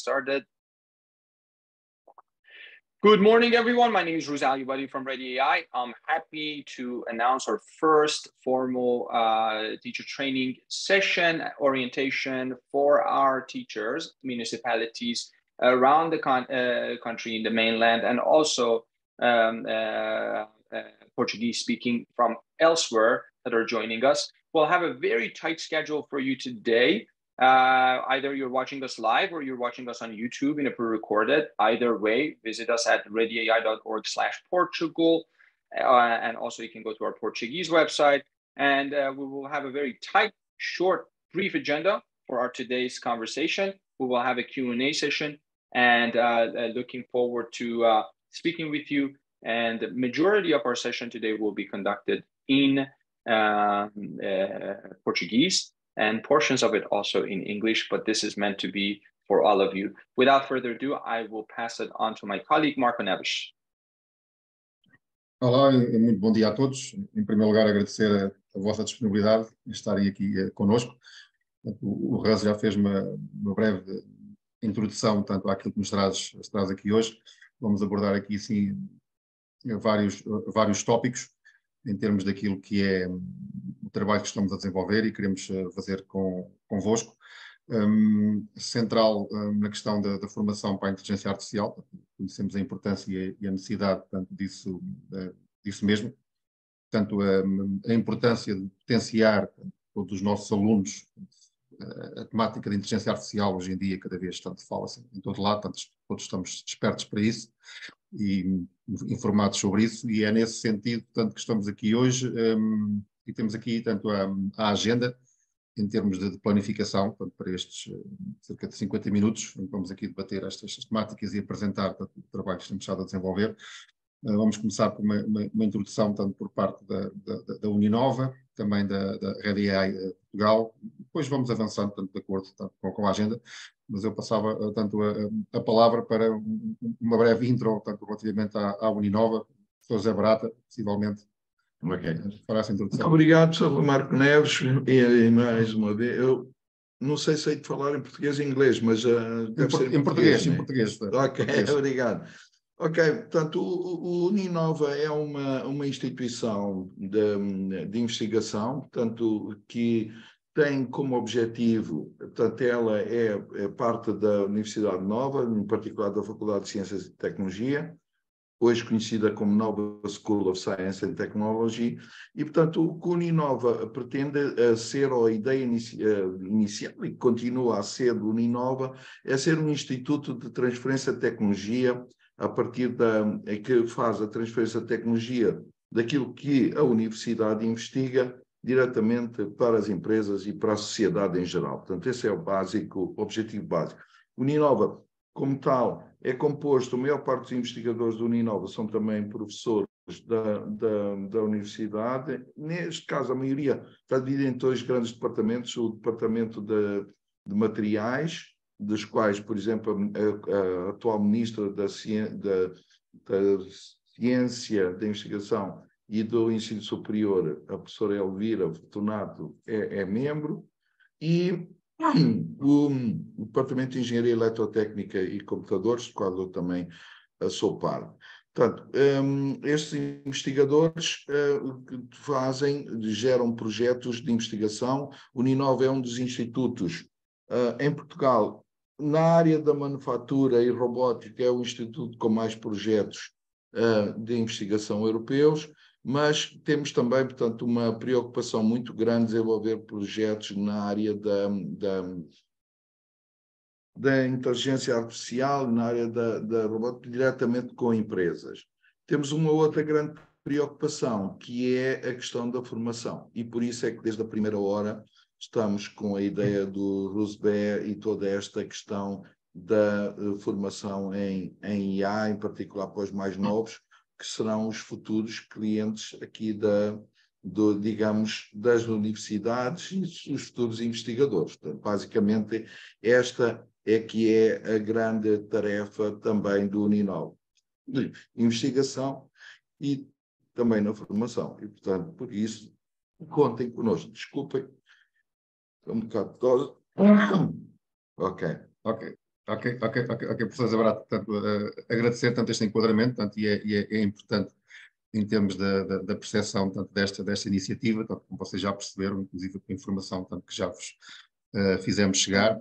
started. Good morning, everyone. My name is Ruzal Ubadi from Ready AI. I'm happy to announce our first formal teacher training session orientation for our teachers, municipalities around the country in the mainland, and also Portuguese speaking from elsewhere that are joining us. We'll have a very tight schedule for you today. Either you're watching us live or you're watching us on YouTube in a pre-recorded. Either way, visit us at readyai.org/Portugal. And also you can go to our Portuguese website. And we will have a very tight, short, brief agenda for our today's conversation. We will have a Q&A session and looking forward to speaking with you. And the majority of our session today will be conducted in Portuguese, and portions of it also in English, but this is meant to be for all of you. Without further ado, I will pass it on to my colleague, Marco Neves. Olá, muito bom dia a todos. Em primeiro lugar, agradecer a vossa disponibilidade em estarem aqui conosco. O Ruz já fez uma breve introdução, tanto àquilo que nos traz aqui hoje. Vamos abordar aqui, sim, vários tópicos em termos daquilo que é o trabalho que estamos a desenvolver e queremos fazer convosco. Central na questão da formação para a inteligência artificial. Conhecemos a importância e a necessidade, portanto, disso mesmo. Tanto a importância de potenciar todos os nossos alunos a temática da inteligência artificial hoje em dia cada vez tanto fala-se em todo lado, portanto, todos estamos despertos para isso e informados sobre isso, e é nesse sentido, portanto, que estamos aqui hoje e temos aqui tanto a agenda em termos de planificação, portanto, para estes cerca de 50 minutos, vamos aqui debater estas temáticas e apresentar, portanto, o trabalho que estamos a desenvolver. Vamos começar por uma introdução, tanto por parte da Uninova, também da Ready AI Portugal. Depois vamos avançando, tanto de acordo com a agenda, mas eu passava tanto a palavra para uma breve intro, tanto relativamente à Uninova. O professor José Barata, possivelmente, fará essa introdução. Obrigado, Sr. Marco Neves, e mais uma vez, eu não sei se hei de falar em português ou inglês, mas deve ser em português. Em português. Ok, obrigado. Ok, portanto, o Uninova é uma instituição de investigação, portanto, que tem como objetivo, portanto, ela é parte da Universidade Nova, em particular da Faculdade de Ciências e Tecnologia, hoje conhecida como Nova School of Science and Technology, e, portanto, o que o Uninova pretende ser, ou a ideia inicial, e continua a ser do Uninova, é ser um instituto de transferência de tecnologia, a partir que faz a transferência de tecnologia daquilo que a universidade investiga diretamente para as empresas e para a sociedade em geral. Portanto, esse é o objetivo básico. O Uninova, como tal, é composto, a maior parte dos investigadores do Uninova são também professores da universidade. Neste caso, a maioria está dividida em dois grandes departamentos: o departamento de materiais, dos quais, por exemplo, a atual ministra da Ciência, da Investigação e do Ensino Superior, a professora Elvira Fortunato, é membro, e o Departamento de Engenharia Eletrotécnica e Computadores, do qual eu também sou parte. Portanto, estes investigadores geram projetos de investigação. O Uninova é um dos institutos em Portugal, na área da manufatura e robótica, é o instituto com mais projetos de investigação europeus, mas temos também, portanto, uma preocupação muito grande de desenvolver projetos na área da inteligência artificial, na área da robótica, diretamente com empresas. Temos uma outra grande preocupação, que é a questão da formação, e por isso é que desde a primeira hora estamos com a ideia do RUSBE e toda esta questão da formação em IA, em particular para os mais novos, que serão os futuros clientes aqui digamos, das universidades e os futuros investigadores. Portanto, basicamente, esta é que é a grande tarefa também do Uninova, de investigação e também na formação. E, portanto, por isso, contem connosco. Desculpem. Um bocado de tosse. Ok. Ok, professor Zabarato, portanto, agradecer tanto este enquadramento, tanto, é importante em termos da percepção tanto desta iniciativa, tanto como vocês já perceberam, inclusive com a informação tanto que já vos fizemos chegar.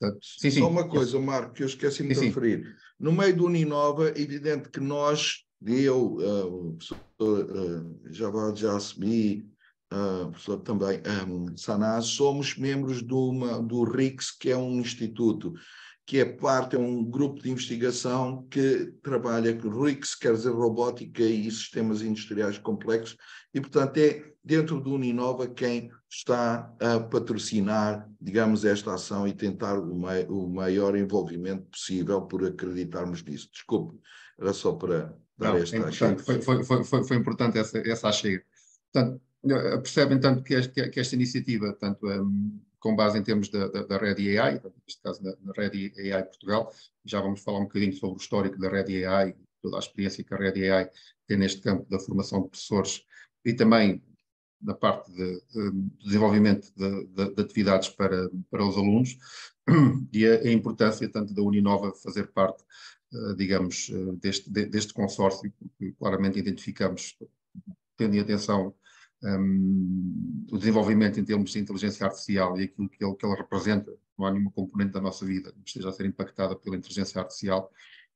Portanto, sim, Só sim. uma coisa, Marco, que eu esqueci-me de Sim. referir. No meio do Uninova, é evidente que nós, o professor Javad Jasmi, o professor também Sanaz, somos membros do RICS, que é um instituto que é um grupo de investigação que trabalha com RICS, quer dizer robótica e sistemas industriais complexos, e portanto é dentro do Uninova quem está a patrocinar, digamos, esta ação e tentar o maior envolvimento possível por acreditarmos nisso. Desculpe, era só para dar esta importante. Foi importante essa achega. Portanto, percebem tanto que esta iniciativa, tanto com base em termos da Ready AI, neste caso na Ready AI Portugal, já vamos falar um bocadinho sobre o histórico da Ready AI, toda a experiência que a Ready AI tem neste campo da formação de professores e também na parte de desenvolvimento de atividades para os alunos e a importância tanto da Uninova fazer parte, digamos, deste consórcio, porque claramente identificamos, tendo em atenção o desenvolvimento em termos de inteligência artificial e aquilo que ele representa, não há nenhuma componente da nossa vida que esteja a ser impactada pela inteligência artificial,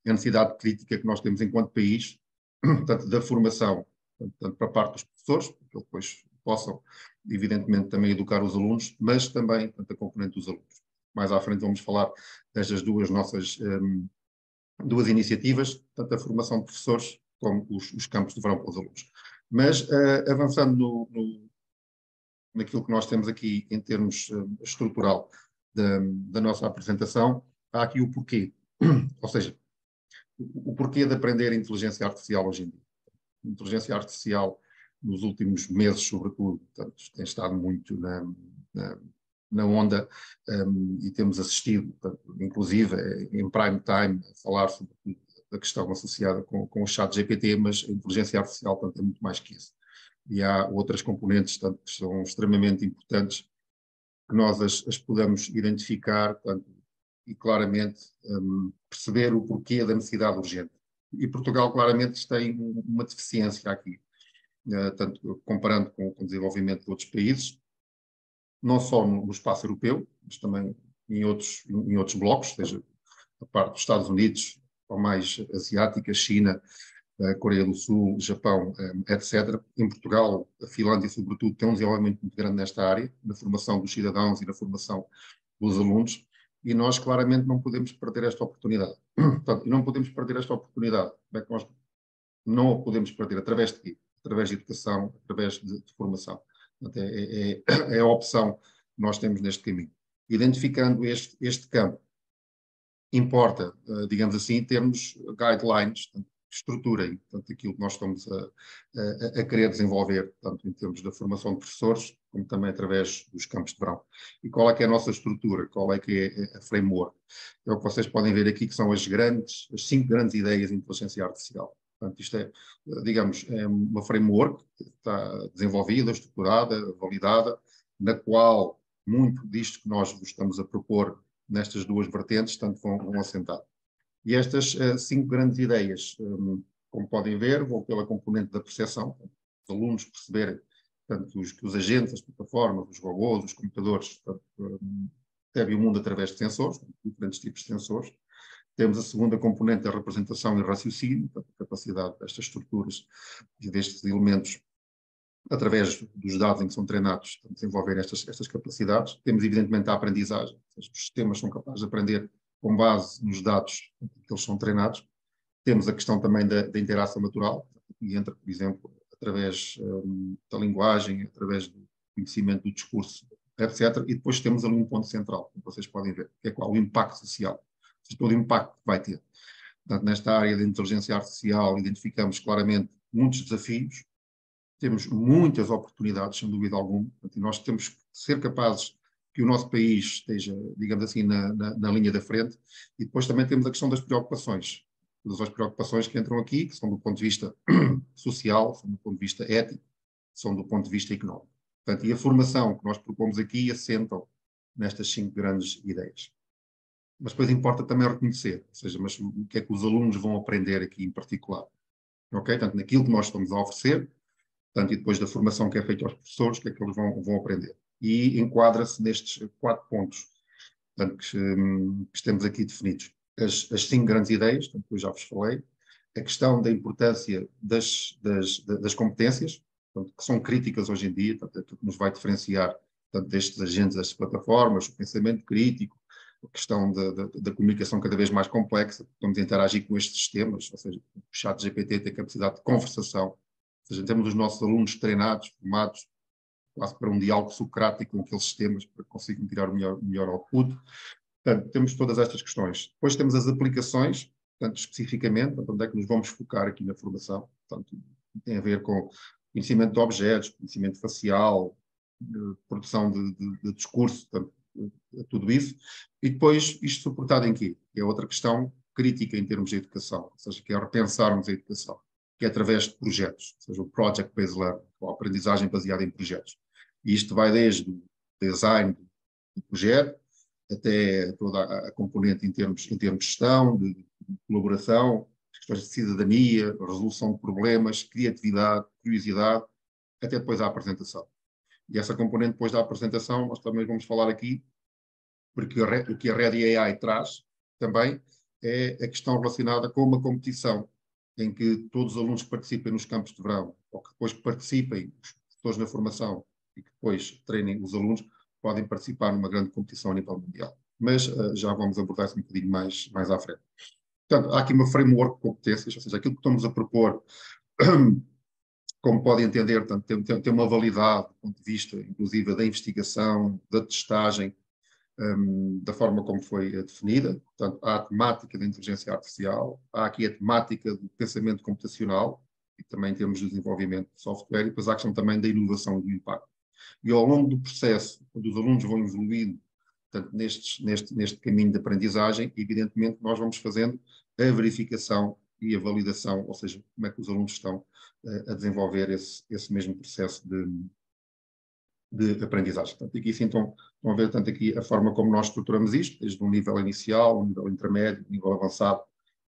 a necessidade crítica que nós temos enquanto país, tanto da formação, tanto para a parte dos professores, porque eles depois possam, evidentemente, também educar os alunos, mas também tanto a componente dos alunos. Mais à frente vamos falar destas nossas duas iniciativas, tanto a formação de professores como os campos de verão para os alunos. Mas, avançando naquilo que nós temos aqui em termos estrutural da nossa apresentação, há aqui o porquê. Ou seja, o porquê de aprender inteligência artificial hoje em dia. A inteligência artificial, nos últimos meses, sobretudo, portanto, tem estado muito na onda e temos assistido, portanto, inclusive em prime time, a falar sobre a questão associada com o chat GPT, mas a inteligência artificial portanto, é muito mais que isso. E há outras componentes portanto, que são extremamente importantes que nós as podamos identificar portanto, e claramente perceber o porquê da necessidade urgente. E Portugal claramente tem uma deficiência aqui, tanto comparando com o desenvolvimento de outros países, não só no espaço europeu, mas também em outros blocos, seja a parte dos Estados Unidos, ou mais asiática, China, Coreia do Sul, Japão, etc. Em Portugal, a Finlândia, sobretudo, tem um desenvolvimento muito grande nesta área, na formação dos cidadãos e na formação dos alunos, e nós claramente não podemos perder esta oportunidade. Portanto, não podemos perder esta oportunidade. Como é que nós não a podemos perder? Através de quê? Através de educação, através de formação. Portanto, é a opção que nós temos neste caminho. Identificando este campo, importa, digamos assim, termos guidelines, portanto, que estruturem portanto, aquilo que nós estamos a querer desenvolver, tanto em termos da formação de professores, como também através dos campos de verão. E qual é que é a nossa estrutura? Qual é que é a framework? É o que vocês podem ver aqui, que são as 5 grandes ideias de inteligência artificial. Portanto, isto é, digamos, é uma framework que está desenvolvida, estruturada, validada, na qual muito disto que nós estamos a propor nestas duas vertentes, tanto vão assentar. E estas 5 grandes ideias, como podem ver, vão pela componente da percepção, os alunos perceberem tanto que os agentes, as plataformas, os robôs, os computadores, percebem o mundo através de sensores, diferentes tipos de sensores. Temos a segunda componente da representação e raciocínio, a capacidade destas estruturas e destes elementos através dos dados em que são treinados, desenvolver estas capacidades. Temos, evidentemente, a aprendizagem. Os sistemas são capazes de aprender com base nos dados que eles são treinados. Temos a questão também da interação natural, que entra, por exemplo, através da linguagem, através do conhecimento do discurso, etc. E depois temos ali um ponto central, como vocês podem ver, que é qual? O impacto social. Todo o impacto que vai ter. Portanto, nesta área de inteligência artificial, identificamos claramente muitos desafios, temos muitas oportunidades, sem dúvida alguma, e nós temos que ser capazes que o nosso país esteja, digamos assim, na linha da frente, e depois também temos a questão das preocupações. Todas as preocupações que entram aqui, que são do ponto de vista social, são do ponto de vista ético, são do ponto de vista económico. Portanto, e a formação que nós propomos aqui assentam nestas 5 grandes ideias. mas depois importa também reconhecer, ou seja, mas o que é que os alunos vão aprender aqui em particular, ok? Tanto naquilo que nós estamos a oferecer, tanto e depois da formação que é feita aos professores, o que é que eles vão aprender. E enquadra-se nestes 4 pontos, portanto, que temos aqui definidos. As 5 grandes ideias, portanto, que eu já vos falei, a questão da importância das competências, portanto, que são críticas hoje em dia, portanto, é aquilo que nos vai diferenciar, portanto, destes agentes, destas plataformas, o pensamento crítico, a questão da comunicação cada vez mais complexa, estamos a interagir com estes sistemas, ou seja, o chat GPT tem capacidade de conversação, ou seja, temos os nossos alunos treinados, formados, quase para um diálogo socrático com aqueles sistemas, para que consigam tirar o melhor output. Portanto, temos todas estas questões. Depois temos as aplicações, portanto, especificamente, onde é que nos vamos focar aqui na formação. Portanto, tem a ver com conhecimento de objetos, conhecimento facial, produção de discurso, portanto, tudo isso. E depois, isto suportado em quê? É outra questão crítica em termos de educação, ou seja, que é repensarmos a educação, que é através de projetos, ou seja, o Project-Based Learning, ou a aprendizagem baseada em projetos. E isto vai desde o design do projeto, até toda a componente em termos de gestão, de colaboração, questões de cidadania, resolução de problemas, criatividade, curiosidade, até depois a apresentação. E essa componente depois da apresentação, nós também vamos falar aqui, porque o que a Ready AI traz também é a questão relacionada com uma competição, em que todos os alunos que participem nos campos de verão, ou que depois participem, os professores na formação, e que depois treinem os alunos, podem participar numa grande competição a nível mundial. Mas já vamos abordar isso um bocadinho mais à frente. Portanto, há aqui uma framework de competências, ou seja, aquilo que estamos a propor, como podem entender, portanto, tem uma validade do ponto de vista, inclusive, da investigação, da testagem, da forma como foi definida. Portanto, há a temática da inteligência artificial, há aqui a temática do pensamento computacional, e também temos o desenvolvimento de software, e depois há a questão também da inovação e do impacto. E ao longo do processo, quando os alunos vão evoluindo, portanto, neste caminho de aprendizagem, evidentemente nós vamos fazendo a verificação e a validação, ou seja, como é que os alunos estão a desenvolver esse mesmo processo de aprendizagem. Portanto, aqui sim estão a ver, tanto aqui a forma como nós estruturamos isto, desde um nível inicial, um nível intermédio, um nível avançado,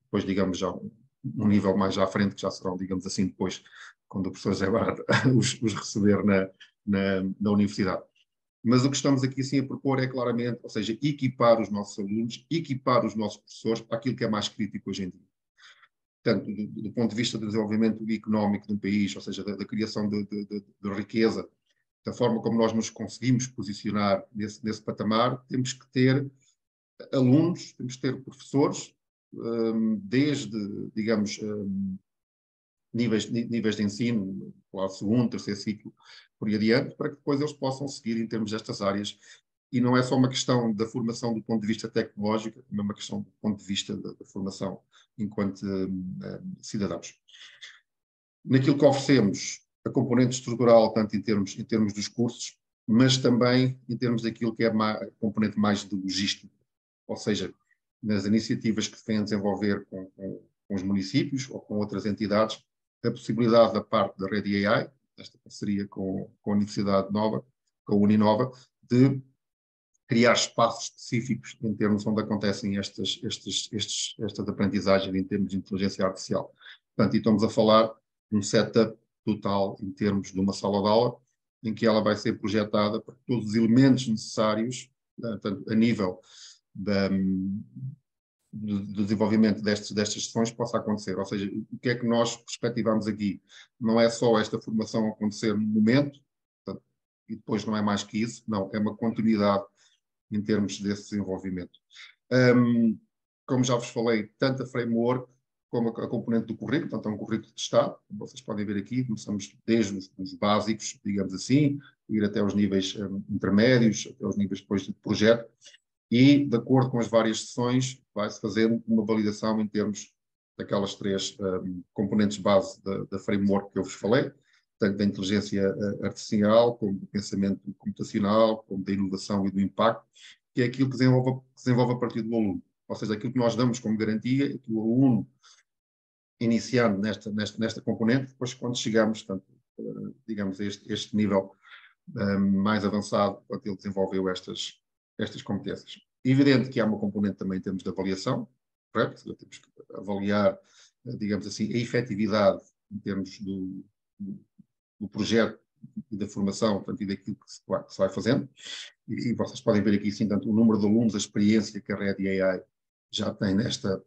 depois, digamos, já um nível mais à frente, que já serão, digamos assim, depois, quando o professor Zé Barra os receber na universidade. Mas o que estamos aqui sim a propor é claramente, ou seja, equipar os nossos alunos, equipar os nossos professores para aquilo que é mais crítico hoje em dia. Tanto do ponto de vista do desenvolvimento económico de um país, ou seja, da criação de riqueza, da forma como nós nos conseguimos posicionar nesse patamar, temos que ter alunos, temos que ter professores, desde, digamos, níveis de ensino, claro, segundo, terceiro ciclo, por aí adiante, para que depois eles possam seguir em termos destas áreas. E não é só uma questão da formação do ponto de vista tecnológico, é uma questão do ponto de vista da formação enquanto cidadãos. Naquilo que oferecemos, a componente estrutural, tanto em termos dos cursos, mas também em termos daquilo que é a componente mais de logística, ou seja, nas iniciativas que se têm a desenvolver com os municípios ou com outras entidades, a possibilidade da parte da Ready AI, esta parceria com a Universidade Nova, com a Uninova, de criar espaços específicos em termos onde acontecem estas aprendizagens em termos de inteligência artificial. Portanto, e estamos a falar de um setup total em termos de uma sala de aula, em que ela vai ser projetada para todos os elementos necessários, portanto, a nível do desenvolvimento destas sessões possa acontecer. Ou seja, o que é que nós perspectivamos aqui? Não é só esta formação acontecer no momento, portanto, e depois não é mais que isso, não, é uma continuidade em termos desse desenvolvimento. Como já vos falei, tanto a framework como a componente do currículo, portanto é um currículo de Estado, como vocês podem ver aqui, começamos desde os básicos, digamos assim, ir até os níveis intermédios, até os níveis depois de projeto, e de acordo com as várias sessões vai-se fazendo uma validação em termos daquelas 3 componentes base da framework que eu vos falei, tanto da inteligência artificial, como do pensamento computacional, como da inovação e do impacto, que é aquilo que desenvolve a partir do aluno. Ou seja, aquilo que nós damos como garantia é que o aluno, iniciando nesta componente, depois quando chegamos, portanto, digamos, a este nível mais avançado, ele desenvolveu estas competências. evidente que há uma componente também em termos de avaliação, correto? Temos que avaliar, digamos assim, a efetividade em termos do projeto e da formação, portanto, e daquilo que se vai fazendo. E vocês podem ver aqui, sim, tanto o número de alunos, a experiência que a Ready AI já tem nesta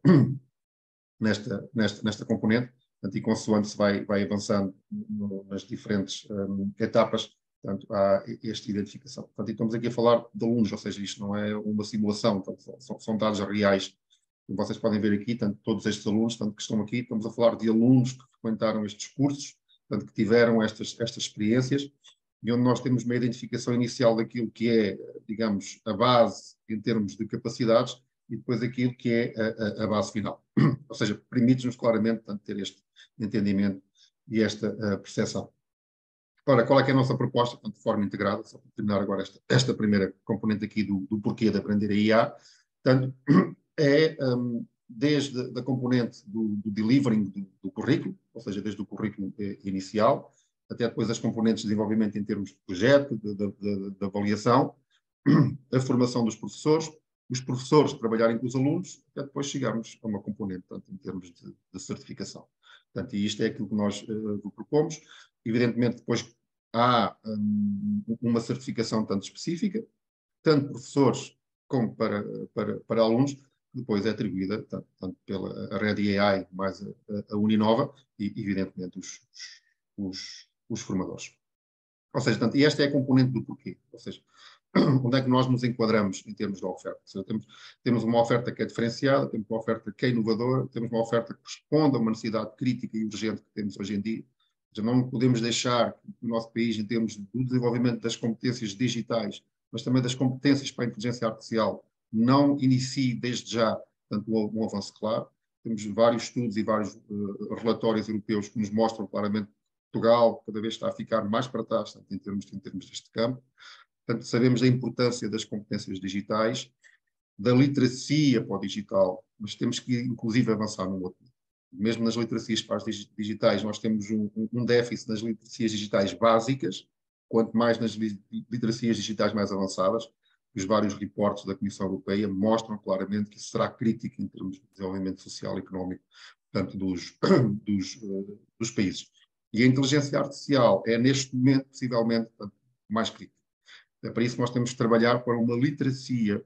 componente, portanto, e consoante se vai avançando nas diferentes etapas, portanto, há esta identificação. Portanto, e estamos aqui a falar de alunos, ou seja, isto não é uma simulação, portanto, são dados reais. Como vocês podem ver aqui, tanto todos estes alunos, tanto que estão aqui, estamos a falar de alunos que frequentaram estes cursos, portanto, que tiveram estas experiências, e onde nós temos uma identificação inicial daquilo que é, digamos, a base em termos de capacidades, e depois aquilo que é a base final. Ou seja, permite-nos claramente, portanto, ter este entendimento e esta percepção. Ora, qual é que é a nossa proposta, portanto, de forma integrada, só para terminar agora esta primeira componente aqui do porquê de aprender a IA, portanto, é desde a componente do delivering do currículo, ou seja, desde o currículo inicial, até depois as componentes de desenvolvimento em termos de projeto, de avaliação, a formação dos professores, os professores trabalharem com os alunos, até depois chegarmos a uma componente, portanto, em termos de certificação. Portanto, e isto é aquilo que nós propomos. Evidentemente, depois há uma certificação tanto específica, tanto professores como para alunos, que depois é atribuída tanto pela Ready AI mais a Uninova e, evidentemente, os formadores. Ou seja, portanto, e esta é a componente do porquê. Ou seja, onde é que nós nos enquadramos em termos de oferta? Ou seja, temos uma oferta que é diferenciada, temos uma oferta que é inovadora, temos uma oferta que responde a uma necessidade crítica e urgente que temos hoje em dia. Ou seja, não podemos deixar que o nosso país, em termos do desenvolvimento das competências digitais, mas também das competências para a inteligência artificial, não inicie desde já, portanto, um avanço claro. Temos vários estudos e vários relatórios europeus que nos mostram claramente que Portugal cada vez está a ficar mais para trás, portanto, em termos deste campo. Portanto, sabemos da importância das competências digitais, da literacia para o digital, mas temos que, inclusive, avançar no outro. Mesmo nas literacias para as digitais, nós temos um déficit nas literacias digitais básicas, quanto mais nas literacias digitais mais avançadas. Os vários reportes da Comissão Europeia mostram claramente que isso será crítico em termos de desenvolvimento social e económico, portanto, dos países. E a inteligência artificial é, neste momento, possivelmente, portanto, mais crítica. É para isso que nós temos que trabalhar para uma literacia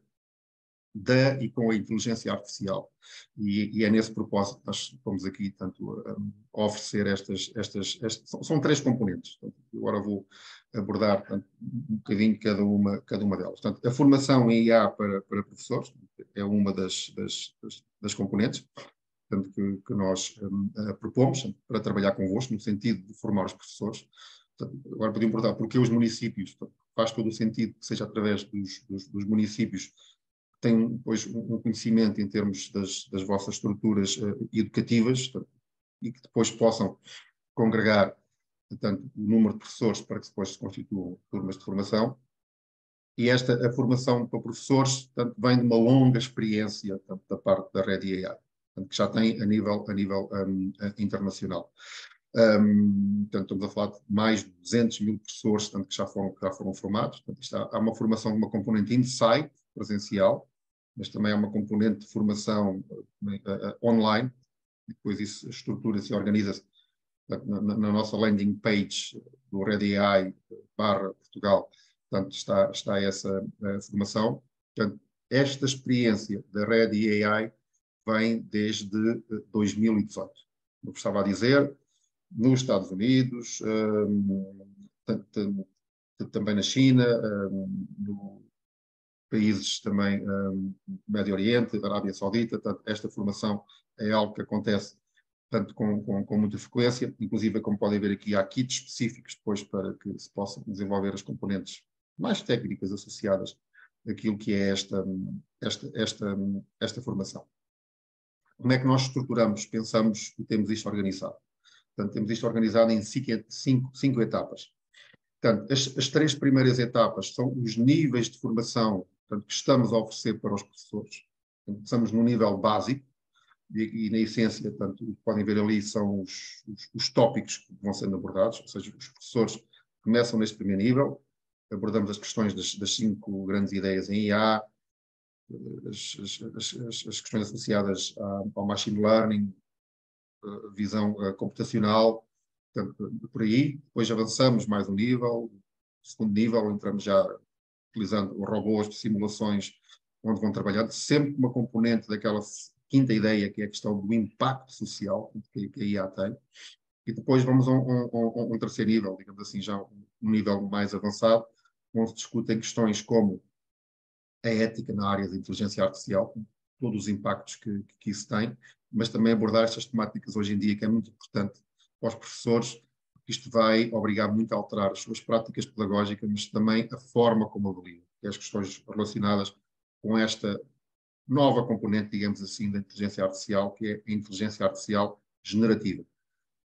e com a inteligência artificial. E é nesse propósito que nós estamos aqui, tanto a oferecer são três componentes. Portanto, agora vou abordar portanto, um bocadinho cada uma delas. Portanto, a formação em IA para professores é uma das componentes portanto, que nós propomos para trabalhar convosco, no sentido de formar os professores. Portanto, agora podemos abordar porque os municípios, portanto, faz todo o sentido que seja através dos municípios que tenham depois um conhecimento em termos das vossas estruturas educativas, portanto, e que depois possam congregar portanto, o número de professores para que depois se constituam turmas de formação. E a formação para professores portanto, vem de uma longa experiência portanto, da parte da Ready AI, portanto, que já tem a nível internacional. Portanto, estamos a falar de mais de 200 mil professores portanto, que já foram formados. Portanto, há uma formação, uma componente in-site, presencial, mas também há uma componente de formação online. E depois isso estrutura-se e organiza-se na nossa landing page do Ready AI /Portugal. Portanto, está essa formação. Portanto, esta experiência da Ready AI vem desde 2018. Eu estava a dizer, nos Estados Unidos, também na China, no países também do Médio Oriente, da Arábia Saudita. Portanto, esta formação é algo que acontece portanto, com muita frequência, inclusive, como podem ver aqui, há kits específicos depois para que se possam desenvolver as componentes mais técnicas associadas àquilo que é esta formação. Como é que nós estruturamos, pensamos e temos isto organizado? Portanto, temos isto organizado em cinco etapas. Portanto, as três primeiras etapas são os níveis de formação portanto, que estamos a oferecer para os professores. Portanto, começamos no nível básico e na essência, portanto, o que podem ver ali são os tópicos que vão sendo abordados, ou seja, os professores começam neste primeiro nível, abordamos as questões das 5 grandes ideias em IA, as questões associadas ao machine learning, visão computacional, portanto, por aí. Depois avançamos mais um nível, segundo nível, entramos já utilizando robôs de simulações, onde vão trabalhar, sempre com uma componente daquela quinta ideia, que é a questão do impacto social que a IA tem. E depois vamos a um terceiro nível, digamos assim, já um nível mais avançado, onde se discutem questões como a ética na área da inteligência artificial, todos os impactos que isso tem, mas também abordar estas temáticas hoje em dia, que é muito importante para os professores, porque isto vai obrigar muito a alterar as suas práticas pedagógicas, mas também a forma como avaliam, que é as questões relacionadas com esta nova componente, digamos assim, da inteligência artificial, que é a inteligência artificial generativa.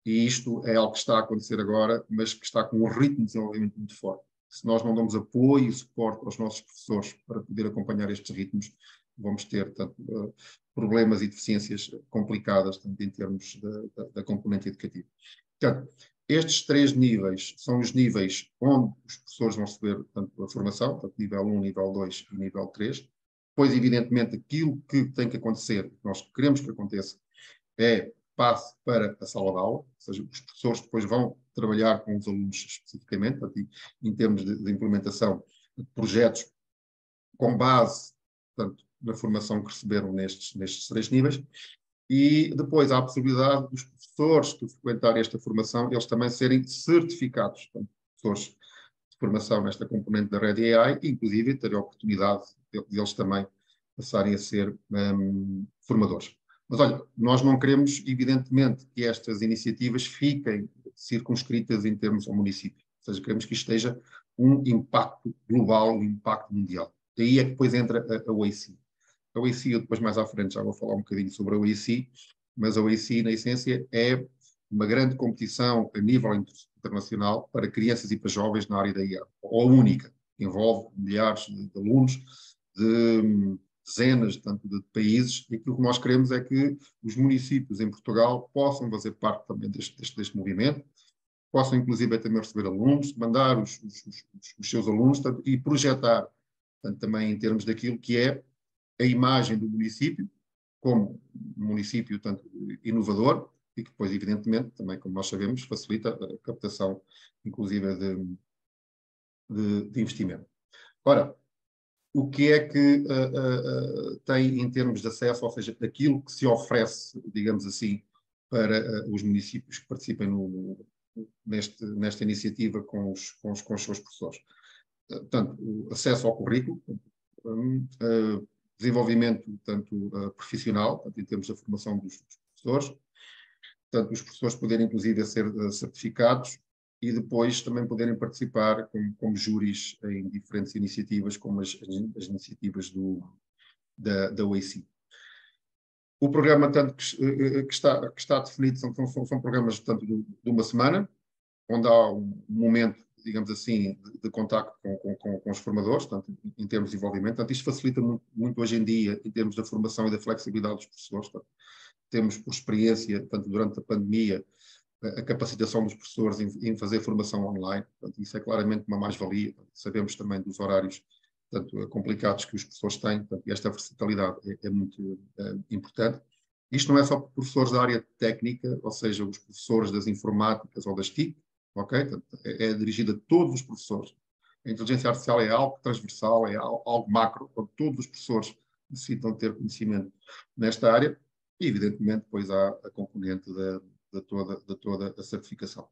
E isto é algo que está a acontecer agora, mas que está com um ritmo de desenvolvimento muito forte. Se nós não damos apoio e suporte aos nossos professores para poder acompanhar estes ritmos, vamos ter problemas e deficiências complicadas, tanto em termos da componente educativa. Portanto, estes 3 níveis são os níveis onde os professores vão receber tanto a formação, tanto nível 1, nível 2 e nível 3. Depois, evidentemente, aquilo que tem que acontecer, que nós queremos que aconteça, é passe para a sala de aula, ou seja, os professores depois vão trabalhar com os alunos especificamente, portanto, em termos de implementação de projetos com base, portanto, na formação que receberam nestes 3 níveis, e depois há a possibilidade dos professores que frequentarem esta formação, eles também serem certificados, portanto, professores de formação nesta componente da Rede AI, e inclusive ter a oportunidade de eles também passarem a ser formadores. Mas olha, nós não queremos, evidentemente, que estas iniciativas fiquem circunscritas em termos ao município. Ou seja, queremos que isto esteja um impacto global, um impacto mundial. Daí é que depois entra a OAC. A OAC, eu depois mais à frente já vou falar um bocadinho sobre a OAC, mas a OAC, na essência, é uma grande competição a nível internacional para crianças e para jovens na área da IA. Ou a única, que envolve milhares de alunos de dezenas de países, e aquilo que nós queremos é que os municípios em Portugal possam fazer parte também deste movimento, possam inclusive também receber alunos, mandar os seus alunos e projetar, portanto, também em termos daquilo que é a imagem do município, como um município tanto inovador, e que depois, evidentemente, também, como nós sabemos, facilita a captação, inclusive, de investimento. Ora, o que é que tem em termos de acesso, ou seja, aquilo que se oferece, digamos assim, para os municípios que participem nesta iniciativa com os seus professores? Portanto, o acesso ao currículo, desenvolvimento tanto profissional, tanto em termos da formação dos professores, portanto, os professores poderem, inclusive, ser certificados, e depois também poderem participar como júris em diferentes iniciativas, como as iniciativas da OAC. O programa, tanto que está definido, são programas tanto de uma semana, onde há um momento, digamos assim, de contacto com os formadores, tanto em termos de envolvimento. Portanto, isto facilita muito hoje em dia, em termos da formação e da flexibilidade dos professores. Portanto, temos por experiência, tanto durante a pandemia, a capacitação dos professores em fazer formação online. Portanto, isso é claramente uma mais-valia. Sabemos também dos horários complicados que os professores têm, portanto, e esta versatilidade é muito importante. Isto não é só para professores da área técnica, ou seja, os professores das informáticas ou das TIC, ok? Portanto, é dirigido a todos os professores. A inteligência artificial é algo transversal, é algo macro, portanto, todos os professores necessitam ter conhecimento nesta área, e evidentemente depois há a componente de toda a certificação.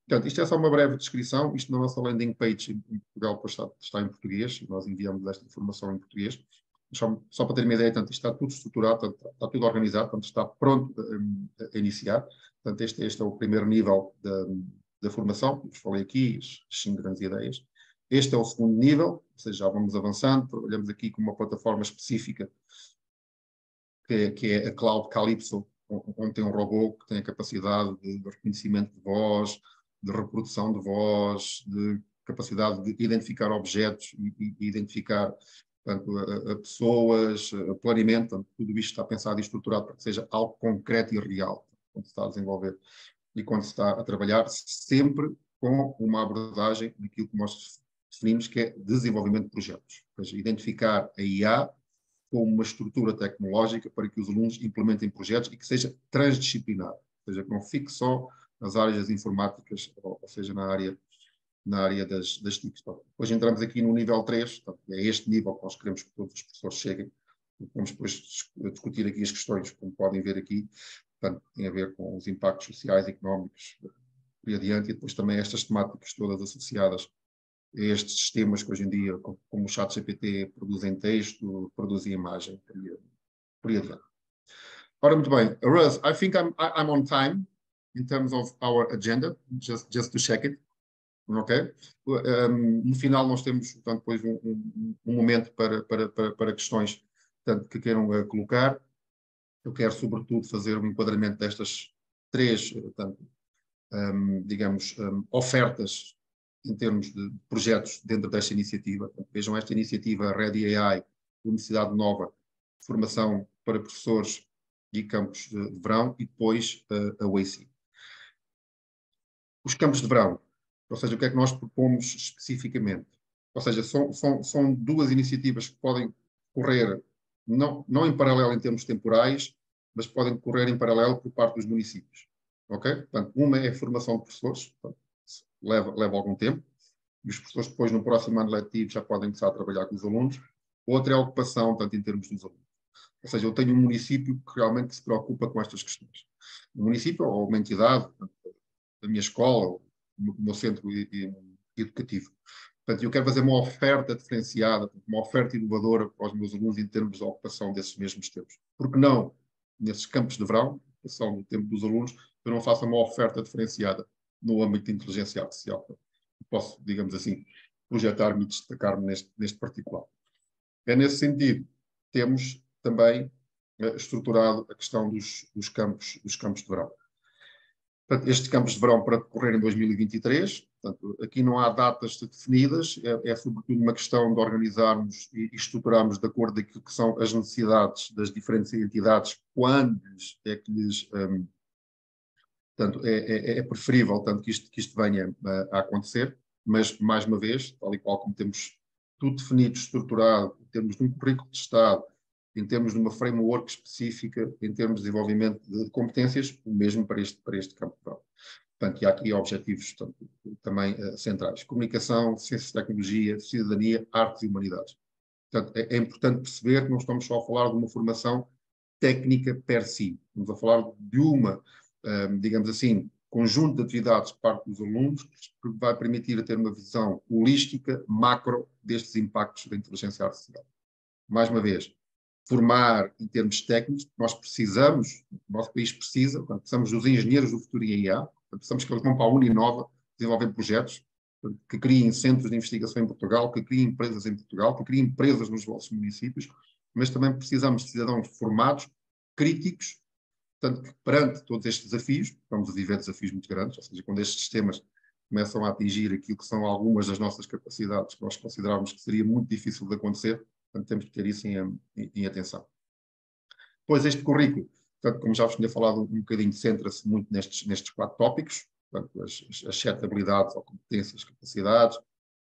Portanto, isto é só uma breve descrição, isto na nossa landing page em Portugal está em português, nós enviamos esta informação em português. Só para ter uma ideia, portanto, isto está tudo estruturado, está tudo organizado, portanto, está pronto a iniciar. Portanto, este é o primeiro nível da formação, como falei aqui, as 5 grandes ideias. Este é o segundo nível, ou seja, já vamos avançando, trabalhamos aqui com uma plataforma específica, que é a Cloud Calypso, onde tem um robô que tem a capacidade de reconhecimento de voz, de reprodução de voz, de capacidade de identificar objetos e identificar, portanto, pessoas, planeamento. Portanto, tudo isto está pensado e estruturado para que seja algo concreto e real, quando se está a desenvolver e quando se está a trabalhar, sempre com uma abordagem daquilo que nós definimos que é desenvolvimento de projetos. Ou seja, identificar a IA com uma estrutura tecnológica para que os alunos implementem projetos e que seja transdisciplinar, ou seja, que não fique só nas áreas informáticas, ou seja, na área das TICs. Depois entramos aqui no nível 3, portanto, é este nível que nós queremos que todos os professores cheguem. Vamos depois discutir aqui as questões, como podem ver aqui, portanto, tem a ver com os impactos sociais, económicos, e adiante, e depois também estas temáticas todas associadas a estes sistemas que hoje em dia, como o ChatGPT, produzem texto, produzem imagem, por aí adiante. Ora, muito bem. Russ, I think I'm on time in terms of our agenda, just to check it. Ok? No final nós temos, portanto, depois um momento para questões, portanto, que queiram colocar. Eu quero, sobretudo, fazer um enquadramento destas três, portanto, digamos, ofertas em termos de projetos dentro desta iniciativa. Vejam esta iniciativa Ready AI, Universidade Nova, formação para professores e campos de verão, e depois a WACI. Os campos de verão, ou seja, o que é que nós propomos especificamente? Ou seja, são duas iniciativas que podem correr, não em paralelo em termos temporais, mas podem correr em paralelo por parte dos municípios. Ok? Portanto, uma é a formação de professores, portanto, leva algum tempo, e os professores depois no próximo ano letivo já podem começar a trabalhar com os alunos. Outra é a ocupação, tanto em termos dos alunos. Ou seja, eu tenho um município que realmente se preocupa com estas questões. Um município ou uma entidade, da minha escola, o meu centro educativo. Portanto, eu quero fazer uma oferta diferenciada, uma oferta inovadora para os meus alunos em termos de ocupação desses mesmos tempos. Porque não, nesses campos de verão, ocupação do tempo dos alunos, eu não faço uma oferta diferenciada no âmbito de inteligência artificial. Posso, digamos assim, projetar-me e destacar-me neste particular. É nesse sentido, temos também estruturado a questão dos campos de verão. Portanto, estes campos de verão para decorrer em 2023, portanto, aqui não há datas definidas, é sobretudo uma questão de organizarmos e estruturarmos de acordo com aquilo que são as necessidades das diferentes entidades, quando é que lhes... portanto, é preferível tanto que isto venha a acontecer, mas, mais uma vez, tal e qual como temos tudo definido, estruturado, em termos de um currículo de Estado, em termos de uma framework específica, em termos de desenvolvimento de competências, o mesmo para este campo de verão. Portanto, e há aqui objetivos também centrais. Comunicação, ciências e tecnologia, cidadania, artes e humanidades. Portanto, é importante perceber que não estamos só a falar de uma formação técnica per si. Estamos a falar de uma, digamos assim, conjunto de atividades por parte dos alunos que vai permitir ter uma visão holística, macro, destes impactos da inteligência artificial. Mais uma vez, formar em termos técnicos, nós precisamos, o nosso país precisa, portanto, precisamos dos engenheiros do futuro em IA, portanto, precisamos que eles vão para a Uninova desenvolver projetos que criem centros de investigação em Portugal, que criem empresas em Portugal, que criem empresas nos vossos municípios, mas também precisamos de cidadãos formados, críticos, portanto, que perante todos estes desafios, vamos a viver desafios muito grandes, ou seja, quando estes sistemas começam a atingir aquilo que são algumas das nossas capacidades que nós considerávamos que seria muito difícil de acontecer, portanto, temos que ter isso em atenção. Depois, este currículo, portanto, como já vos tinha falado um bocadinho, centra-se muito nestes 4 tópicos, portanto, as 7 habilidades ou competências, capacidades,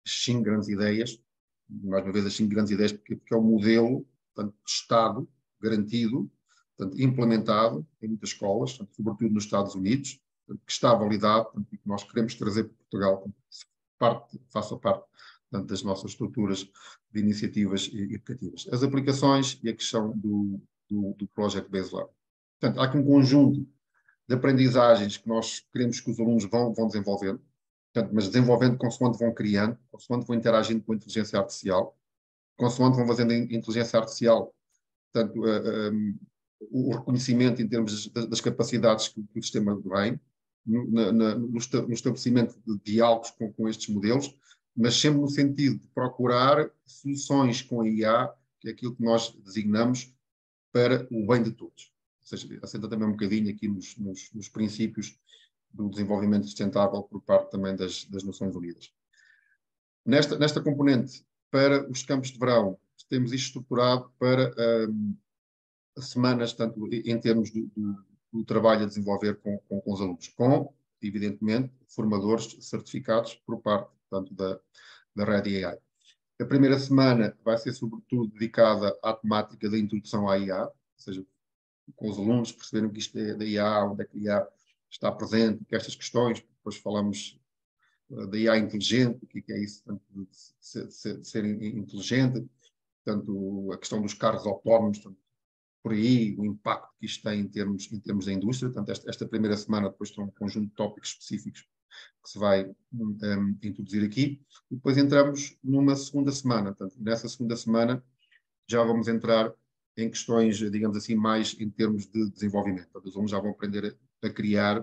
as 5 grandes ideias, mais uma vez as 5 grandes ideias, porque é um modelo, portanto, testado, garantido, portanto, implementado em muitas escolas, portanto, sobretudo nos Estados Unidos, portanto, que está validado, portanto, e que nós queremos trazer para Portugal, faça parte portanto, das nossas estruturas de iniciativas educativas. As aplicações e a questão do Project Based Learning. Portanto, há aqui um conjunto de aprendizagens que nós queremos que os alunos vão desenvolvendo, portanto, mas desenvolvendo consoante vão criando, consoante vão interagindo com a inteligência artificial, consoante vão fazendo a inteligência artificial, portanto, o reconhecimento em termos das capacidades que o sistema vem, no estabelecimento de diálogos com estes modelos, mas sempre no sentido de procurar soluções com a IA, que é aquilo que nós designamos para o bem de todos. Ou seja, assenta também um bocadinho aqui nos princípios do desenvolvimento sustentável por parte também das Nações Unidas. Nesta componente, para os campos de verão, temos isto estruturado para semanas, tanto em termos do trabalho a desenvolver com os alunos, com, evidentemente, formadores certificados por parte, portanto, da Ready AI. A primeira semana vai ser sobretudo dedicada à temática da introdução à IA, ou seja, com os alunos perceberem que isto é da IA, onde é que a IA está presente, que estas questões, depois falamos da IA inteligente, o que é isso, tanto de ser inteligente, tanto a questão dos carros autónomos, tanto por aí, o impacto que isto tem em termos da indústria. Portanto, esta primeira semana depois tem um conjunto de tópicos específicos que se vai introduzir aqui. E depois entramos numa segunda semana. Portanto, nessa segunda semana já vamos entrar em questões, digamos assim, mais em termos de desenvolvimento. Portanto, os alunos já vão aprender a criar,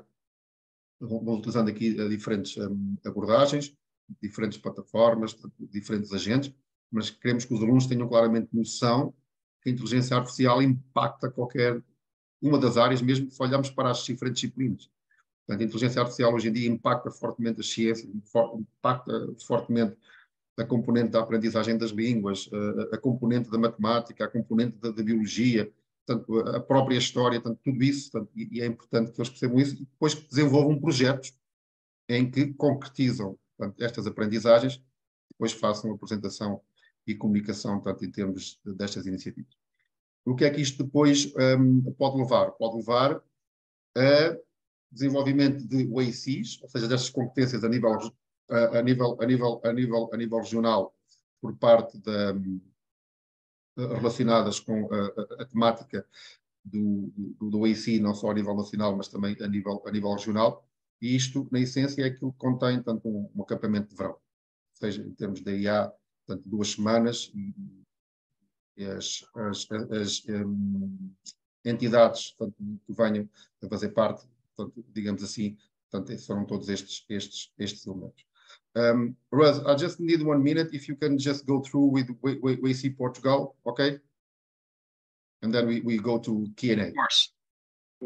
vão utilizando aqui diferentes abordagens, diferentes plataformas, diferentes agentes, mas queremos que os alunos tenham claramente noção que a inteligência artificial impacta qualquer uma das áreas, mesmo se olharmos para as diferentes disciplinas. Portanto, a inteligência artificial hoje em dia impacta fortemente as ciências, impacta fortemente a componente da aprendizagem das línguas, a componente da matemática, a componente da biologia, portanto, a própria história, portanto, tudo isso, portanto, e é importante que eles percebam isso e depois que desenvolvam projetos em que concretizam, portanto, estas aprendizagens, depois façam a apresentação e comunicação, portanto, em termos destas iniciativas. O que é que isto depois pode levar? Pode levar a desenvolvimento de WACs, ou seja, destas competências a nível regional, por parte relacionadas com a temática do AC, não só a nível nacional, mas também a nível regional. E isto, na essência, é aquilo que contém tanto um acampamento de verão, ou seja, em termos de IA, portanto, 2 semanas, e as entidades, portanto, que venham a fazer parte, portanto, digamos assim, portanto, foram todos estes elementos. Russ, I just need 1 minute if you can just go through with WAC Portugal, okay? And then we go to Q&A. Of course.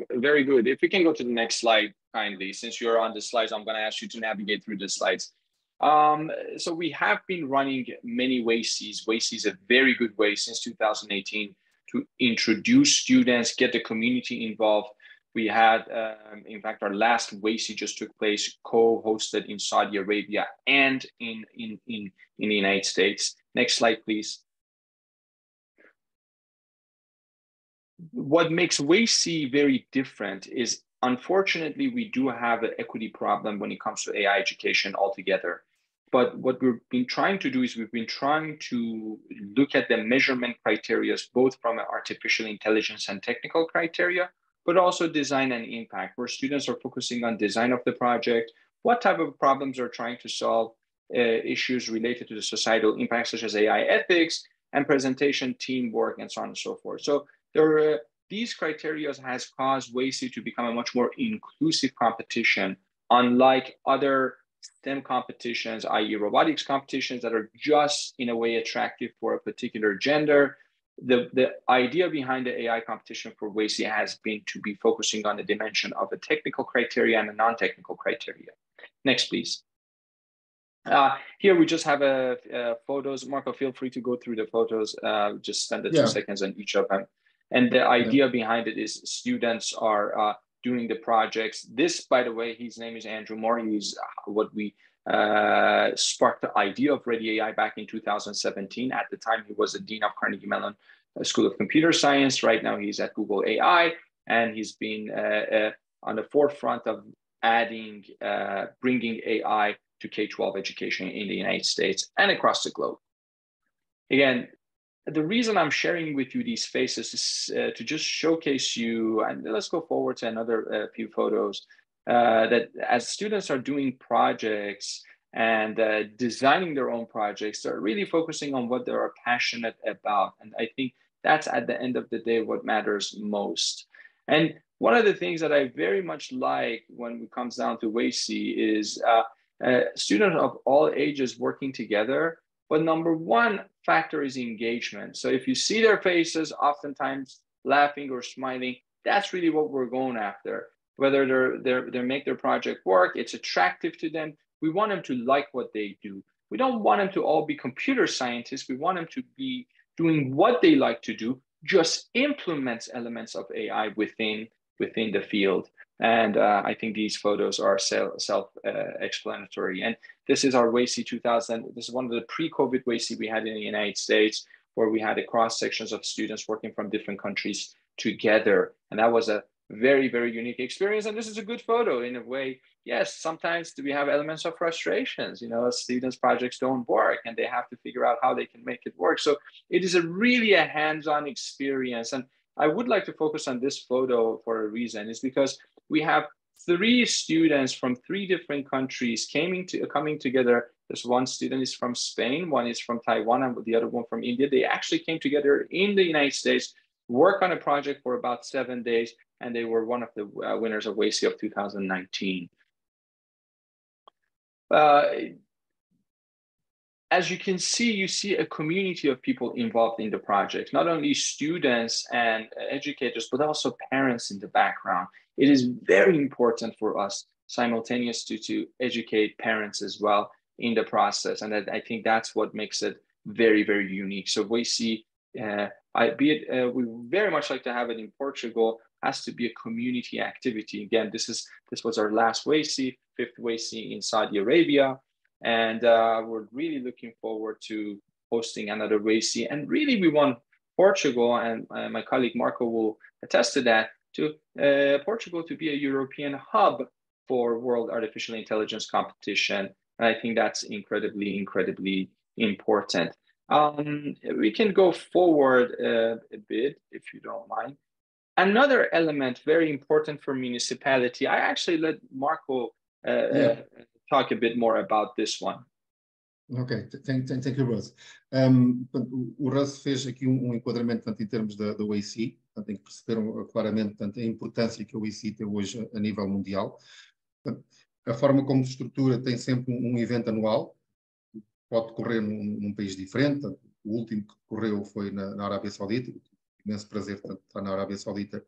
Very good. If we can go to the next slide, kindly. Since you're on the slides, I'm going to ask you to navigate through the slides. So we have been running many WACs. WAC is a very good way since 2018 to introduce students, get the community involved. We had, in fact, our last WAC just took place, co-hosted in Saudi Arabia and in the United States. Next slide, please. What makes WAC very different is, unfortunately, we do have an equity problem when it comes to AI education altogether. But what we've been trying to do is we've been trying to look at the measurement criteria, both from an artificial intelligence and technical criteria, but also design and impact, where students are focusing on design of the project, what type of problems they're trying to solve, issues related to the societal impact, such as AI ethics, and presentation, teamwork, and so on and so forth. So these criteria has caused WAC to become a much more inclusive competition, unlike other STEM competitions, i.e. robotics competitions that are just in a way attractive for a particular gender. The idea behind the AI competition for WAC has been to be focusing on the dimension of a technical criteria and a non-technical criteria. Next, please. Here we just have photos. Marco, feel free to go through the photos. Just spend 2 seconds on each of them. And the idea behind it is students are doing the projects. This, by the way, his name is Andrew Moore. He's what we sparked the idea of Ready AI back in 2017. At the time, he was the Dean of Carnegie Mellon School of Computer Science. Right now, he's at Google AI, and he's been on the forefront of bringing AI to K-12 education in the United States and across the globe. Again, the reason I'm sharing with you these faces is to just showcase you, and let's go forward to another few photos, that as students are doing projects and designing their own projects, they're really focusing on what they're passionate about. And I think that's at the end of the day what matters most. And one of the things that I very much like when it comes down to WAC is students of all ages working together. But number one factor is engagement. So if you see their faces, oftentimes laughing or smiling, that's really what we're going after. Whether they make their project work, it's attractive to them. We want them to like what they do. We don't want them to all be computer scientists. We want them to be doing what they like to do, just implements elements of AI within the field. And I think these photos are self-explanatory. And this is our WACE 2000. This is one of the pre-COVID WACE we had in the United States, where we had a cross sections of students working from different countries together. And that was a very, very unique experience. And this is a good photo in a way. Yes, sometimes we have elements of frustrations. You know, students' projects don't work and they have to figure out how they can make it work. So it is really a hands-on experience. And I would like to focus on this photo for a reason, is because we have 3 students from 3 different countries coming together. This one student is from Spain, one is from Taiwan, and the other one from India. They actually came together in the United States, work on a project for about 7 days, and they were one of the winners of WACE of 2019. As you can see, you see a community of people involved in the project, not only students and educators, but also parents in the background. It is very important for us simultaneously to educate parents as well in the process. And I think that's what makes it very, very unique. So WACE, we very much like to have it in Portugal, has to be a community activity. Again, this was our last WACE, 5th WACE in Saudi Arabia. And we're really looking forward to hosting another WACE. And really, we want Portugal, and my colleague Marco will attest to that, to Portugal to be a European hub for World Artificial Intelligence competition. And I think that's incredibly, incredibly important. We can go forward a bit, if you don't mind. Another element very important for municipality, I actually let Marco talk a bit more about this one. Ok, thank you, Russ. O Russ fez aqui enquadramento, tanto em termos da WACE, portanto, em que perceberam claramente, tanto, a importância que a WACE tem hoje a nível mundial. Portanto, a forma como se estrutura tem sempre um evento anual, pode decorrer num país diferente. Portanto, o último que decorreu foi na Arábia Saudita. Imenso prazer, portanto, estar na Arábia Saudita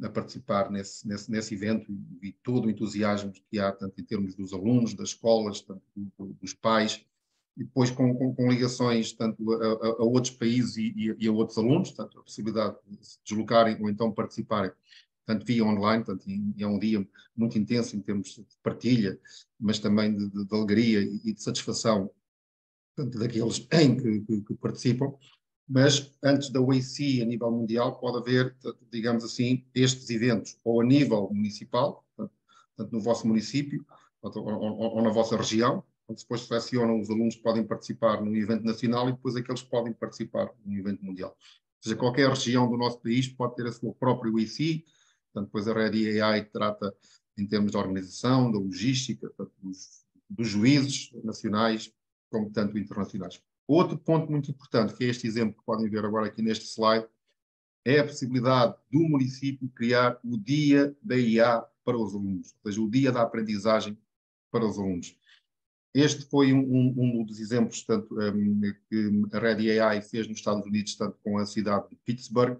a participar nesse evento, e todo o entusiasmo que há, tanto em termos dos alunos, das escolas, tanto dos pais, e depois com ligações tanto a outros países e a outros alunos, tanto a possibilidade de se deslocarem ou então participarem, tanto via online. Tanto é um dia muito intenso em termos de partilha, mas também de alegria e de satisfação, tanto daqueles que participam. Mas antes da WACE a nível mundial pode haver, digamos assim, estes eventos ou a nível municipal, tanto no vosso município ou na vossa região, onde depois selecionam os alunos que podem participar num evento nacional e depois aqueles que podem participar num evento mundial. Ou seja, qualquer região do nosso país pode ter a sua própria WACE. Portanto, depois a Ready AI trata em termos de organização, da logística, dos juízes nacionais como tanto internacionais. Outro ponto muito importante, que é este exemplo que podem ver agora aqui neste slide, é a possibilidade do município criar o dia da IA para os alunos, ou seja, o dia da aprendizagem para os alunos. Este foi um dos exemplos, tanto, que a Ready AI fez nos Estados Unidos, tanto com a cidade de Pittsburgh,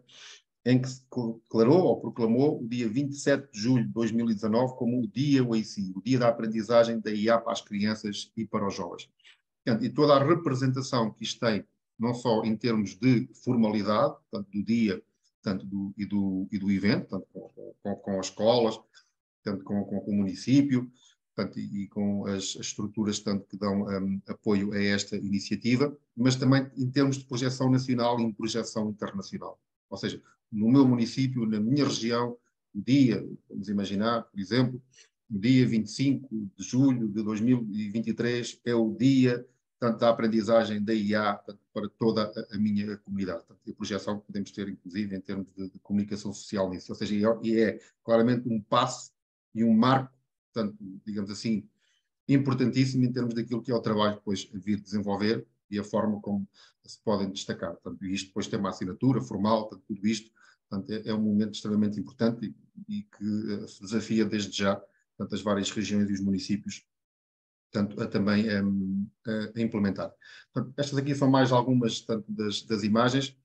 em que se declarou ou proclamou o dia 27 de julho de 2019 como o dia WACE, o dia da aprendizagem da IA para as crianças e para os jovens. E toda a representação que isto tem, não só em termos de formalidade, tanto do dia, tanto e do evento, tanto com as escolas, tanto com o município, tanto, e com as estruturas tanto que dão apoio a esta iniciativa, mas também em termos de projeção nacional e de projeção internacional. Ou seja, no meu município, na minha região, o dia, vamos imaginar, por exemplo, no dia 25 de julho de 2023 é o dia, tanto, da aprendizagem da IA, tanto, para toda a minha comunidade. Tanto, e a projeção que podemos ter, inclusive, em termos de comunicação social nisso. Ou seja, é claramente um passo e um marco, tanto, digamos assim, importantíssimo em termos daquilo que é o trabalho que depois vir desenvolver e a forma como se podem destacar. Tanto, isto depois tem uma assinatura formal, tanto, tudo isto, tanto, é um momento extremamente importante e que se desafia desde já, tanto, as várias regiões e os municípios, tanto, também a implementar. Portanto, estas aqui são mais algumas, tanto, das imagens.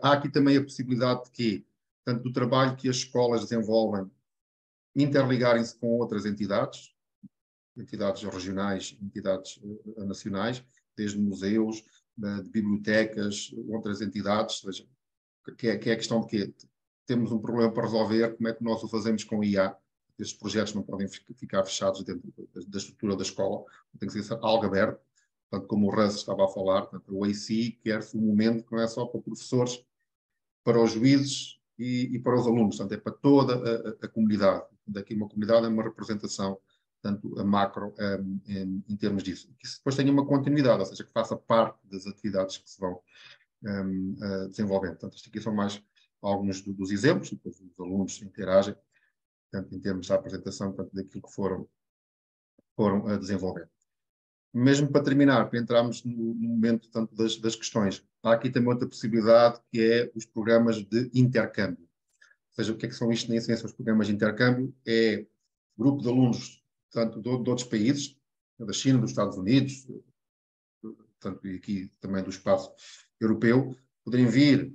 Há aqui também a possibilidade de que, tanto, do trabalho que as escolas desenvolvem, interligarem-se com outras entidades regionais, entidades nacionais, desde museus, de bibliotecas, outras entidades, seja, que é a questão de quê? temos um problema para resolver, como é que nós o fazemos com IA? Estes projetos não podem ficar fechados dentro da estrutura da escola, tem que ser algo aberto. Portanto, como o Russ estava a falar, portanto, o AC quer-se um momento que não é só para professores, para os juízes e para os alunos, portanto, é para toda a comunidade. Daqui uma comunidade é uma representação, tanto a macro em termos disso. Que isso depois tenha uma continuidade, ou seja, que faça parte das atividades que se vão desenvolvendo. Portanto, isto aqui são mais alguns dos exemplos, e depois os alunos interagem, tanto em termos da apresentação, tanto daquilo que foram desenvolvendo. Mesmo para terminar, para entrarmos no momento tanto das questões, há aqui também outra possibilidade, que é os programas de intercâmbio. Ou seja, o que é que são isto na essência? Os programas de intercâmbio é grupo de alunos, tanto de outros países, da China, dos Estados Unidos, tanto e aqui também do espaço europeu, poderem vir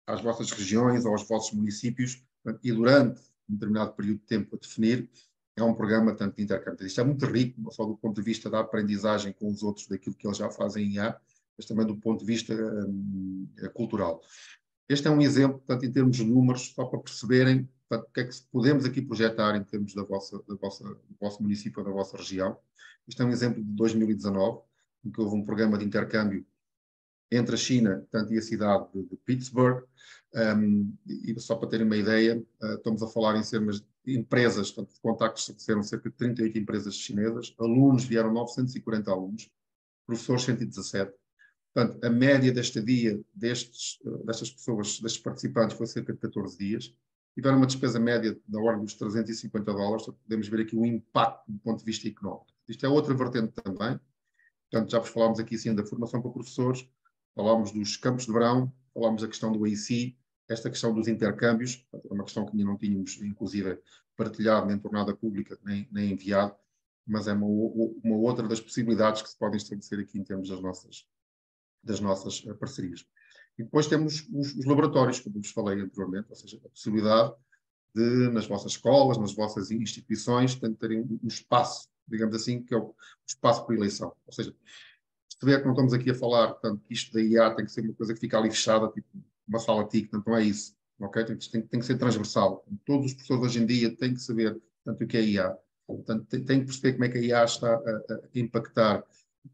às vossas regiões ou aos vossos municípios e durante um determinado período de tempo a definir, é um programa tanto de intercâmbio. Isto é muito rico, não só do ponto de vista da aprendizagem com os outros, daquilo que eles já fazem em IA, mas também do ponto de vista cultural. Este é um exemplo, portanto, em termos de números, só para perceberem portanto, o que é que podemos aqui projetar em termos do vosso município ou da vossa região. Isto é um exemplo de 2019, em que houve um programa de intercâmbio entre a China, portanto, e a cidade de Pittsburgh. E só para terem uma ideia, estamos a falar em termos de empresas, portanto, de contactos estabeleceram cerca de 38 empresas chinesas, alunos vieram 940 alunos, professores 117. Portanto, a média da estadia destas pessoas, destes participantes, foi cerca de 14 dias. Tiveram uma despesa média da ordem dos $350, portanto, podemos ver aqui o impacto do ponto de vista económico. Isto é outra vertente também. Portanto, já vos falámos aqui sim da formação para professores, falámos dos campos de verão, falámos da questão do AC, esta questão dos intercâmbios, é uma questão que ainda não tínhamos, inclusive, partilhado, nem tornada pública, nem enviado, mas é uma outra das possibilidades que se podem estabelecer aqui em termos das nossas parcerias. E depois temos os laboratórios, como vos falei anteriormente, ou seja, a possibilidade de, nas vossas escolas, nas vossas instituições, terem um espaço, digamos assim, que é o espaço para eleição. Ou seja, se vê que não estamos aqui a falar, portanto, que isto da IA tem que ser uma coisa que fica ali fechada, tipo uma sala TIC, portanto, não é isso. Okay? Tem que ser transversal. Todos os professores hoje em dia têm que saber, portanto, o que é IA. Portanto, tem que perceber como é que a IA está a impactar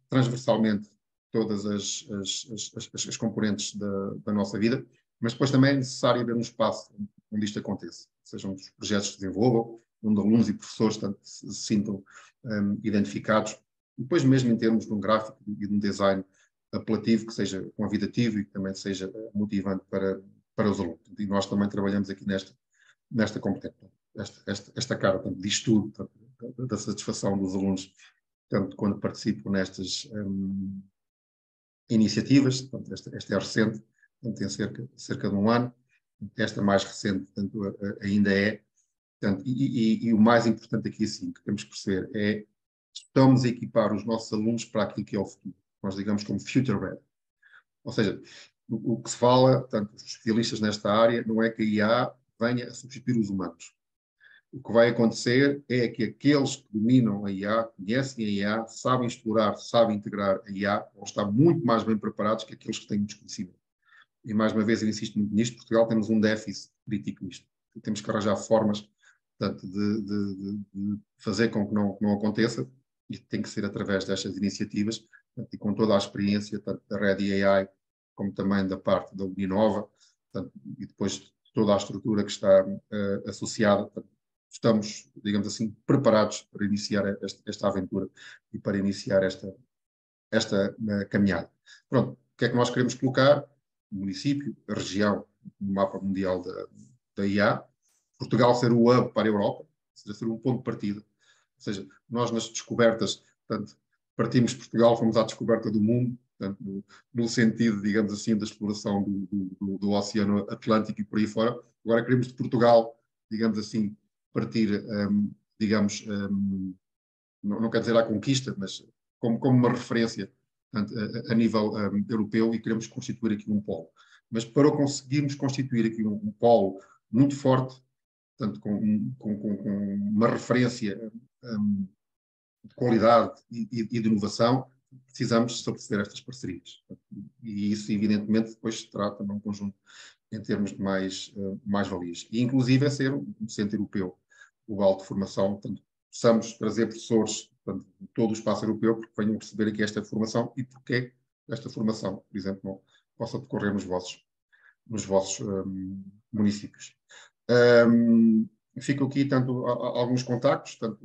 transversalmente todas as componentes da nossa vida, mas depois também é necessário haver um espaço onde isto aconteça, sejam os projetos que desenvolvam, onde alunos e professores tanto se sintam identificados, e depois mesmo em termos de um gráfico e de um design apelativo, que seja convidativo e que também seja motivante para os alunos. E nós também trabalhamos aqui nesta competência, esta cara, portanto, diz tudo, portanto, da satisfação dos alunos, tanto quando participam nestas iniciativas. Portanto, esta é recente, portanto, tem cerca de um ano. Esta mais recente, portanto, ainda é. Portanto, e o mais importante aqui, assim, que temos que perceber é estamos a equipar os nossos alunos para aquilo que é o futuro. Nós digamos como future ready. Ou seja, o que se fala, portanto, os especialistas nesta área, não é que a IA venha a substituir os humanos. O que vai acontecer é que aqueles que dominam a IA, conhecem a IA, sabem explorar, sabem integrar a IA, vão estar muito mais bem preparados que aqueles que têm desconhecimento. E mais uma vez eu insisto muito nisto, Portugal temos um déficit crítico nisto. Temos que arranjar formas, portanto, de fazer com que não aconteça, e tem que ser através destas iniciativas, portanto, e com toda a experiência, tanto da Ready AI, como também da parte da Uninova, portanto, e depois toda a estrutura que está associada. Portanto, estamos, digamos assim, preparados para iniciar esta aventura e para iniciar esta caminhada. Pronto, o que é que nós queremos colocar? O município, a região, no mapa mundial da IA, Portugal ser o hub para a Europa, ou seja, ser um ponto de partida. Ou seja, nós nas descobertas, portanto, partimos de Portugal, fomos à descoberta do mundo, portanto, no sentido, digamos assim, da exploração do Oceano Atlântico e por aí fora. Agora queremos de Portugal, digamos assim, partir, digamos, não quer dizer à conquista, mas como uma referência, portanto, a nível europeu, e queremos constituir aqui um polo. Mas para conseguirmos constituir aqui um polo muito forte, portanto, com uma referência de qualidade e de inovação, precisamos estabelecer estas parcerias. E isso, evidentemente, depois se trata de um conjunto em termos de mais-valias. E, inclusive, é ser um centro europeu global de formação. Portanto, possamos trazer professores, portanto, de todo o espaço europeu, porque venham receber aqui esta formação e porque esta formação, por exemplo, não possa decorrer nos vossos municípios. Fico aqui, tanto, alguns contactos, tanto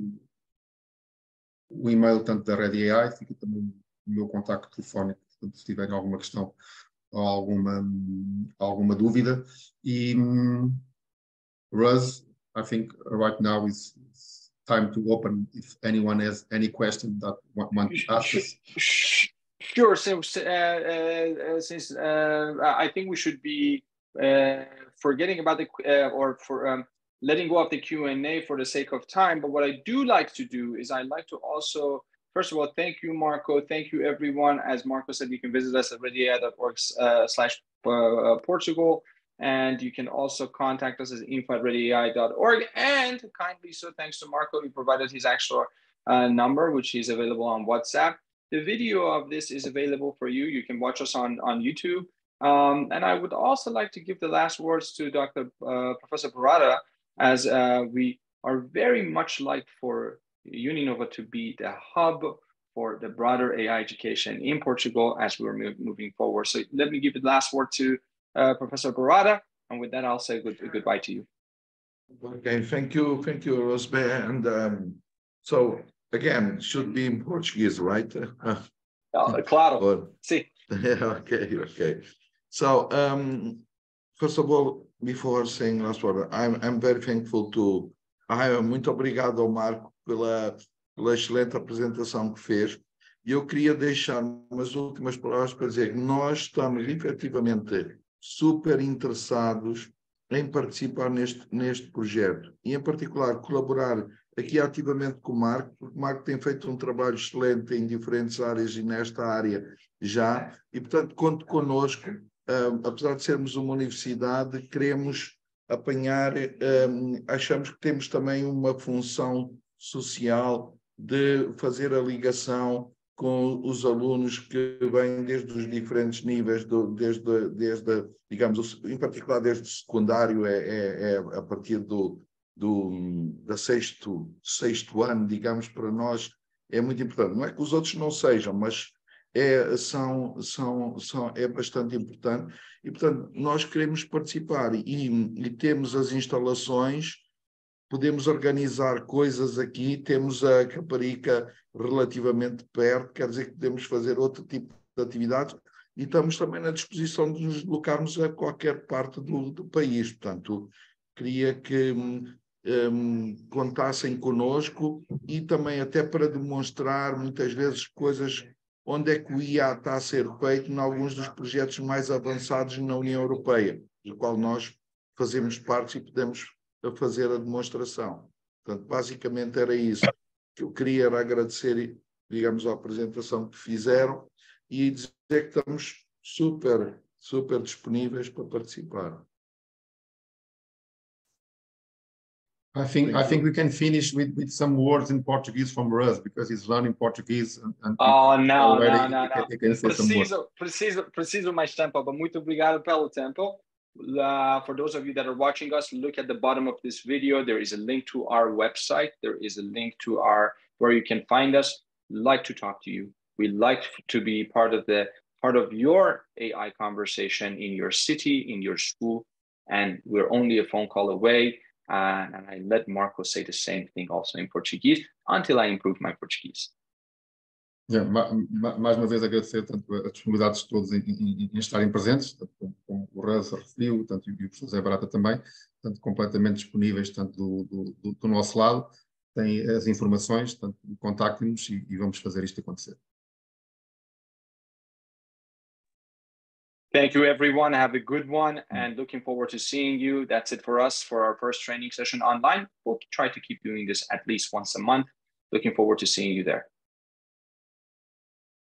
o e-mail tanto da Ready AI, fica também o meu contacto telefónico, portanto, se tiverem alguma questão ou alguma dúvida. E Ruz, I think right now is time to open if anyone has any question that want to ask us. Sure. Since I think we should be forgetting about the letting go of the Q&A for the sake of time. But what I do like to do is I like to also, first of all, thank you, Marco. Thank you, everyone. As Marco said, you can visit us at readyai.org/Portugal. And you can also contact us at info@readyai.org. And kindly, so thanks to Marco, he provided his actual number, which is available on WhatsApp. The video of this is available for you. You can watch us on YouTube. And I would also like to give the last words to Professor Parada, as we are very much like for Uninova to be the hub for the broader AI education in Portugal as we're moving forward. So let me give the last word to Professor Parada, and with that, I'll say goodbye to you. Okay, thank you, Rosbe. And so again, should be in Portuguese, right? Claro. Sí. Okay. So first of all, before saying last word, I'm very thankful to. Muito obrigado ao Marco pela excelente apresentação que fez. E eu queria deixar umas últimas palavras para dizer que nós estamos efetivamente super interessados em participar neste projeto e, em particular, colaborar aqui ativamente com o Marco, porque o Marco tem feito um trabalho excelente em diferentes áreas e nesta área já, e, portanto, conte connosco. Apesar de sermos uma universidade, queremos apanhar, achamos que temos também uma função social de fazer a ligação com os alunos que vêm desde os diferentes níveis, desde digamos, em particular desde o secundário, é a partir do sexto ano, digamos, para nós é muito importante. Não é que os outros não sejam, mas é bastante importante. E, portanto, nós queremos participar e temos as instalações, podemos organizar coisas aqui, temos a Caparica relativamente perto, quer dizer que podemos fazer outro tipo de atividades e estamos também na disposição de nos deslocarmos a qualquer parte do país. Portanto, queria que contassem connosco e também até para demonstrar muitas vezes coisas onde é que o IA está a ser feito em alguns dos projetos mais avançados na União Europeia, do qual nós fazemos parte e podemos fazer a demonstração. Portanto, basicamente era isso que eu queria, era agradecer, digamos, a apresentação que fizeram e dizer que estamos super disponíveis para participar. I think we can finish with some words in Portuguese from Ruz, because he's learning Portuguese. And não. He can say some words. Preciso mais tempo, but muito obrigado pelo tempo. For those of you that are watching us, look at the bottom of this video. There is a link to our website. There is a link to where you can find us. We'd like to talk to you. We'd like to be part of your AI conversation in your city, in your school, and we're only a phone call away. And I let Marco say the same thing also in Portuguese until I improve my Portuguese. Mais uma vez agradecer tanto a disponibilidade de todos em estarem presentes, tanto como o Ruz referiu, tanto e o professor Zé Barata também, tanto completamente disponíveis tanto do nosso lado, têm as informações, tanto contactem-nos e vamos fazer isto acontecer. Thank you, everyone. Have a good one, and looking forward to seeing you. That's it for us for our first training session online. We'll try to keep doing this at least once a month. Looking forward to seeing you there.